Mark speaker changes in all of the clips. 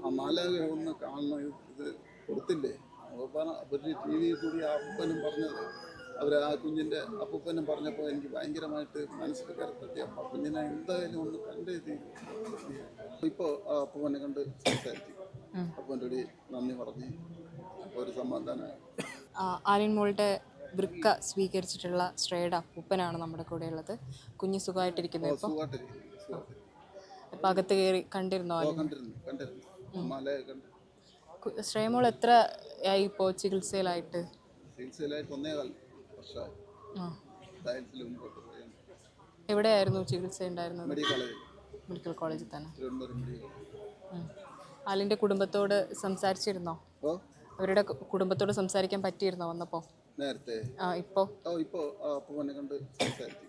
Speaker 1: ആ മാലാഖയെ ഒന്ന് കാണണം, ഇത് കൊടുത്തില്ലേ. അപ്പോൾ ടി വി കൂടി ആ അപ്പനും പറഞ്ഞത്, ആ കുഞ്ഞിൻ്റെ അപ്പൂപ്പനും പറഞ്ഞപ്പോൾ എനിക്ക് ഭയങ്കരമായിട്ട് മനസ്സിൽ കയറി. അപ്പം കുഞ്ഞിനെ എന്തായാലും ഒന്ന് കണ്ടേ തീരും. ഇപ്പോൾ ആ അപ്പൂപ്പനെ കണ്ട് സംസാരിച്ചു, അപ്പൻ്റെ കൂടി നന്ദി പറഞ്ഞ് അപ്പോൾ ഒരു സമാധാനമായി.
Speaker 2: ആര്യൻ മോളുടെ വൃക്ക സ്വീകരിച്ചിട്ടുള്ള ശ്രേയുടെ അപ്പൂപ്പനാണ് നമ്മുടെ കൂടെ ഉള്ളത്. കുഞ്ഞ് സുഖമായിട്ടിരിക്കുന്നു. ഇപ്പം അകത്ത് കയറി കണ്ടിരുന്നോ? ശ്രേയമോൾ എത്ര ആയി ഇപ്പോൾ ചികിത്സയിലായിട്ട്?
Speaker 1: 1.25 വർഷമായി.
Speaker 2: എവിടെയായിരുന്നു ചികിത്സ ഉണ്ടായിരുന്നത്?
Speaker 1: മെഡിക്കൽ
Speaker 2: കോളേജിൽ തന്നെ. ആലിൻ്റെ കുടുംബത്തോട് സംസാരിച്ചിരുന്നോ? അവരുടെ കുടുംബത്തോട് സംസാരിക്കാൻ പറ്റിയിരുന്നോ വന്നപ്പോൾ?
Speaker 1: നേരത്തെ
Speaker 2: ഇപ്പോൾ
Speaker 1: അപ്പൂപ്പനെ കണ്ട് സംസാരിച്ചു,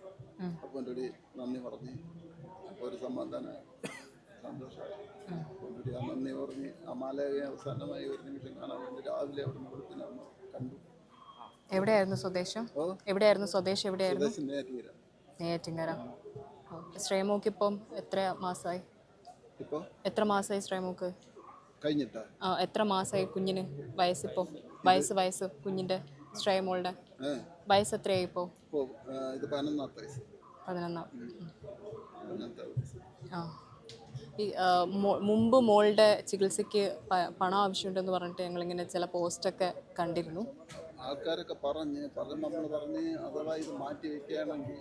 Speaker 1: അപ്പൻ്റെ കൂടി നന്ദി പറഞ്ഞ് അപ്പോൾ ഒരു സമാധാനമായി, സന്തോഷമായി. ആ നന്ദി പറഞ്ഞ് ആ മാലാഖയെ അവസാനമായി ഒരു നിമിഷം കാണാൻ വേണ്ടി രാവിലെ അവിടെ നിന്ന് വെളുപ്പിനെ കണ്ടു.
Speaker 2: എവിടെയായിരുന്നു സ്വദേശം? എവിടെയായിരുന്നു? നെയ്യാറ്റിൻകര. ശ്രേയമോക്ക് ഇപ്പം എത്ര മാസമായി? ശ്രേയമോക്ക്
Speaker 1: കഴിഞ്ഞിട്ടാ
Speaker 2: എത്ര മാസമായി കുഞ്ഞിന്? വയസ്സിപ്പോൾ വയസ്സ് കുഞ്ഞിൻ്റെ ശ്രേയമോളുടെ വയസ്സ് എത്രയായി ഇപ്പോൾ? 11. ഈ മുമ്പ് മോളുടെ ചികിത്സയ്ക്ക് പണം ആവശ്യമുണ്ടെന്ന് പറഞ്ഞിട്ട് ഞങ്ങളിങ്ങനെ ചില പോസ്റ്റൊക്കെ കണ്ടിരുന്നു.
Speaker 1: ആൾക്കാരൊക്കെ നമ്മൾ പറഞ്ഞ് അഥവാ ഇത് മാറ്റി വയ്ക്കുകയാണെങ്കിൽ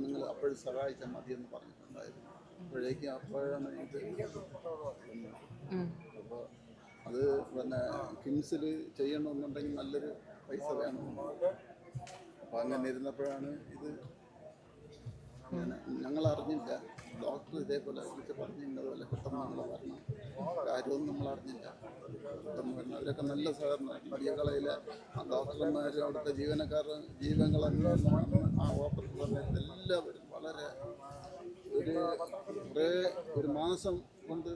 Speaker 1: നിങ്ങൾ അപ്പോഴും സഹായിച്ചാൽ മതിയെന്ന് പറഞ്ഞിട്ടുണ്ടായിരുന്നു. അപ്പോഴാണ് ഇത്. അപ്പോൾ അത് പിന്നെ കിംസിൽ ചെയ്യണമെന്നുണ്ടെങ്കിൽ നല്ലൊരു പൈസ വേണം. അപ്പോൾ അങ്ങനെ ഇരുന്നപ്പോഴാണ് ഇത്. ഞങ്ങൾ അറിഞ്ഞില്ല, ഡോക്ടർ ഇതേപോലെ വിളിച്ച് പറഞ്ഞതുപോലെ പെട്ടെന്ന് നമ്മൾ വരണം, കാര്യമൊന്നും നമ്മൾ അറിഞ്ഞില്ല. പെട്ടെന്ന് വരണം. അവരൊക്കെ നല്ല സഹകരണം. മെഡിക്കൽ കോളേജിലെ ഡോക്ടർമാരും അവിടുത്തെ ജീവനക്കാരുടെ ജീവങ്ങളെല്ലാം ആ ഓപ്പറേഷൻ സമയത്ത് എല്ലാവരും വളരെ ഒരു മാസം കൊണ്ട്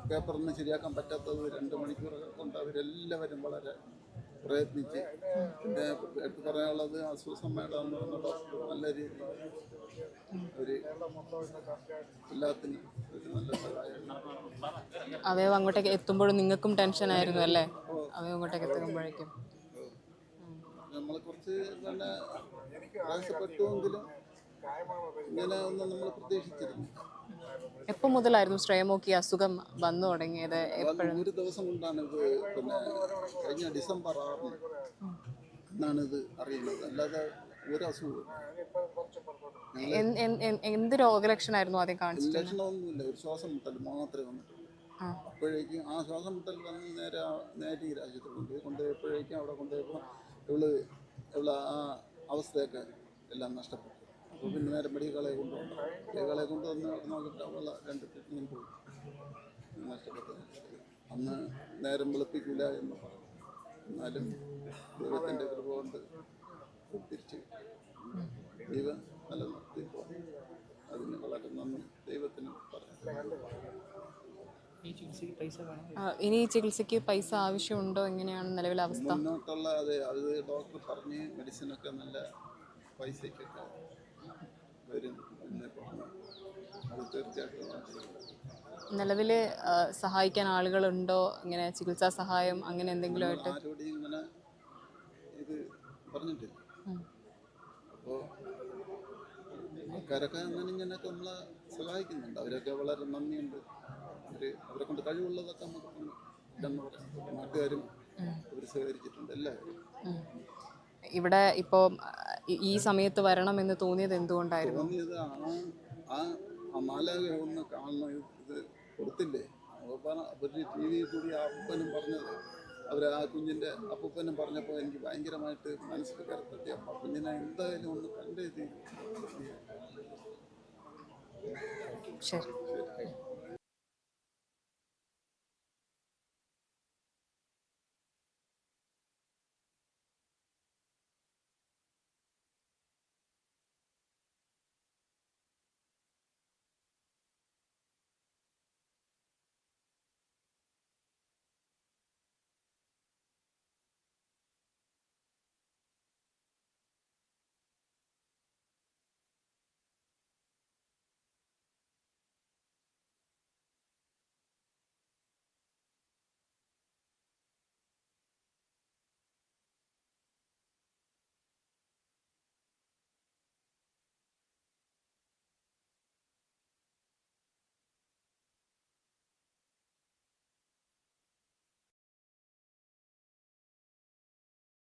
Speaker 1: പേപ്പറൊന്നും ശരിയാക്കാൻ പറ്റാത്തത് 2 മണിക്കൂറുകൾ കൊണ്ട് അവരെല്ലാവരും വളരെ പ്രയത്നിച്ച്. പിന്നെ എടുത്ത് പറയാനുള്ളത് അസുഖസമ്മയുടെ ഡോക്ടർ നല്ല രീതിയിൽ എല്ലാത്തിനും ഒരു നല്ല സഹായം.
Speaker 2: അവയവം അങ്ങോട്ടേക്ക് എത്തുമ്പോഴും നിങ്ങൾക്കും ടെൻഷൻ ആയിരുന്നു അല്ലേ? അവയവം അങ്ങോട്ടേക്ക് എത്തുമ്പോഴേക്കും
Speaker 1: നമ്മളെ കുറച്ച് നല്ല പ്രയാസപ്പെട്ടുവെങ്കിലും ഇങ്ങനെ ഒന്നും നമ്മൾ പ്രതീക്ഷിച്ചിരുന്നു.
Speaker 2: എപ്പോൾ മുതലായിരുന്നു ശ്രേയമോക്ക് അസുഖം വന്നു തുടങ്ങിയത്?
Speaker 1: ഒരു ദിവസം കൊണ്ടാണ് ഇത്. പിന്നെ കഴിഞ്ഞ ഡിസംബർ 6 എന്നാണ് ഇത് അറിയുന്നത്. അല്ലാതെ ഒരു അസുഖം.
Speaker 2: എന്ത് രോഗലക്ഷണമായിരുന്നു ആദ്യം കാണിച്ചത്?
Speaker 1: ലക്ഷണമൊന്നുമില്ല, ഒരു ശ്വാസം മുട്ടൽ മാത്രമേ വന്നിട്ടുള്ളൂ. അപ്പോഴേക്കും ആ ശ്വാസം മുട്ടൽ വന്ന് നേരെ ഈ രാജ്യത്ത് കൊണ്ടുപോയപ്പോഴേക്കും അവിടെ കൊണ്ടുപോയപ്പോൾ ഇവള് ആ അവസ്ഥയൊക്കെ എല്ലാം നഷ്ടപ്പെട്ടു. അപ്പോൾ പിന്നെ നേരെ മെഡിക്കൽ കോളേജ് കൊണ്ടുവന്ന് നോക്കിയിട്ട് അവളെ 2 ട്രീറ്റ്മെൻറ്റ് പോയി. നഷ്ടപ്പെട്ടു. അന്ന് നേരം വെളുപ്പിക്കില്ല എന്ന് പറഞ്ഞു. എന്നാലും ദൈവത്തിൻ്റെ കൃപ കൊണ്ട് തിരിച്ച് ദൈവം നിലനിർത്തി പോയി. അതിന് വളരെ നന്ദി ദൈവത്തിന് പറഞ്ഞു.
Speaker 2: ഇനി ചികിത്സയ്ക്ക് പൈസ ആവശ്യമുണ്ടോ? എങ്ങനെയാണ് നിലവിലെ അവസ്ഥ?
Speaker 1: മുന്നോട്ടുള്ള അത് ഡോക്ടർ പറഞ്ഞ് മെഡിസിനൊക്കെ നല്ല പൈസയ്ക്കൊക്കെ വരും എന്ന് പറഞ്ഞു. അത് തീർച്ചയായിട്ടും
Speaker 2: നിലവിൽ സഹായിക്കാൻ ആളുകളുണ്ടോ? ഇങ്ങനെ ചികിത്സാ സഹായം അങ്ങനെ എന്തെങ്കിലും ആയിട്ട്
Speaker 1: ആരോടും ഇങ്ങനെ ഇത് പറഞ്ഞിട്ടില്ല. അപ്പോൾ ആൾക്കാരൊക്കെ ഇങ്ങനെയൊക്കെ നമ്മളെ സഹായിക്കുന്നുണ്ട്. അവരൊക്കെ വളരെ നന്ദിയുണ്ട്. അവരെ കൊണ്ട് കഴിവുള്ളതൊക്കെ നമുക്ക് നാട്ടുകാരും അവർ സഹകരിച്ചിട്ടുണ്ട് എല്ലാവരും.
Speaker 2: ഇവിടെ ഇപ്പോൾ ഈ സമയത്ത് വരണമെന്ന് തോന്നിയത് എന്തുകൊണ്ടായിരുന്നു?
Speaker 1: ആ മാലാഖയെ ഒന്ന് കാണണം, ഇത് കൊടുത്തില്ലേ. അപ്പോൾ ടി വി കൂടി ആ അപ്പനും പറഞ്ഞത്, ആ കുഞ്ഞിൻ്റെ അപ്പൂപ്പനും പറഞ്ഞപ്പോൾ എനിക്ക് ഭയങ്കരമായിട്ട് മനസ്സിൽ കയറി. അപ്പം കുഞ്ഞിനെ എന്തായാലും ഒന്ന് കണ്ടേ തീരും.
Speaker 2: ശരി.